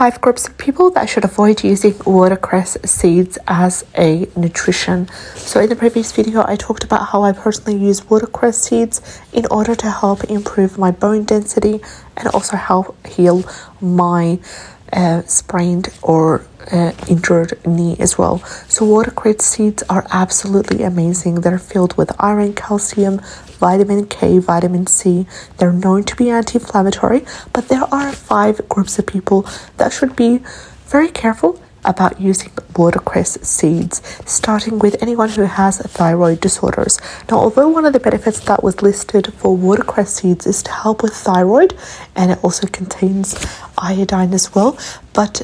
5 groups of people that should avoid using watercress seeds as a nutrition. So in the previous video, I talked about how I personally use watercress seeds in order to help improve my bone density and also help heal my sprained or injured knee as well. So watercress seeds are absolutely amazing. They're filled with iron, calcium, vitamin K, vitamin C. They're known to be anti-inflammatory, but there are 5 groups of people that should be very careful about using watercress seeds, starting with anyone who has thyroid disorders. Now, although one of the benefits that was listed for watercress seeds is to help with thyroid, and it also contains iodine as well, but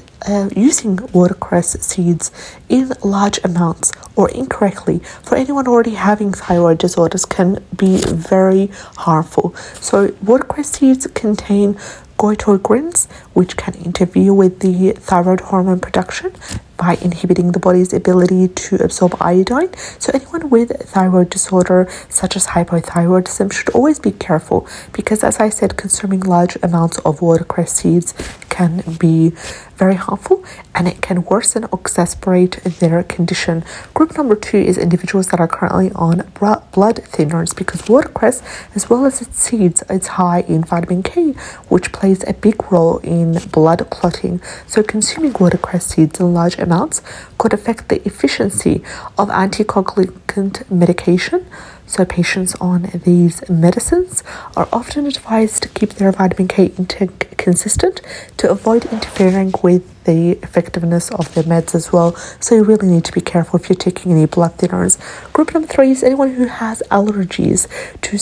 using watercress seeds in large amounts or incorrectly for anyone already having thyroid disorders can be very harmful. So watercress seeds contain germinate, which can interfere with the thyroid hormone production by inhibiting the body's ability to absorb iodine. So anyone with thyroid disorder such as hypothyroidism should always be careful because, as I said, consuming large amounts of watercress seeds can be very harmful and it can worsen or exacerbate their condition. Group number 2 is individuals that are currently on blood thinners because watercress, as well as its seeds, is high in vitamin K, which plays a big role in blood clotting. So consuming watercress seeds in large amounts could affect the efficiency of anticoagulant medication. So patients on these medicines are often advised to keep their vitamin K intake consistent to avoid interfering with the effectiveness of their meds as well. So you really need to be careful if you're taking any blood thinners. Group number 3 is anyone who has allergies to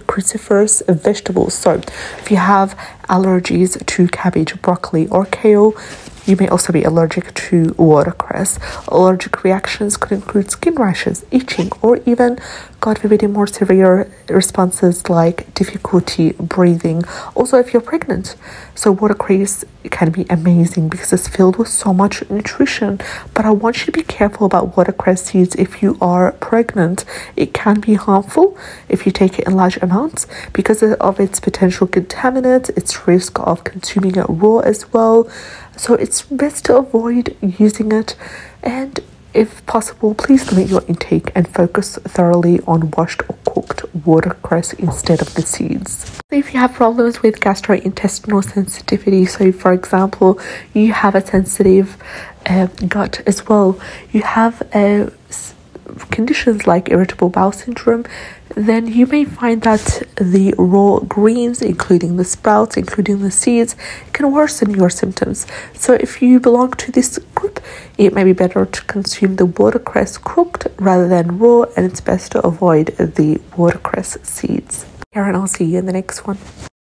cruciferous vegetables. So if you have allergies to cabbage, broccoli or kale, you may also be allergic to watercress. Allergic reactions could include skin rashes, itching, or even, God forbid, more severe responses like difficulty breathing. Also, if you're pregnant, so watercress can be amazing because it's filled with so much nutrition. But I want you to be careful about watercress seeds if you are pregnant. It can be harmful if you take it in large amounts because of its potential contaminants, its risk of consuming it raw as well. So it's best to avoid using it, and if possible, please limit your intake and focus thoroughly on washed or cooked watercress instead of the seeds. If you have problems with gastrointestinal sensitivity, so for example, you have a sensitive gut as well, you have conditions like irritable bowel syndrome, then you may find that the raw greens, including the sprouts, including the seeds, can worsen your symptoms. So if you belong to this group, it may be better to consume the watercress cooked rather than raw, and it's best to avoid the watercress seeds. Karen, I'll see you in the next one.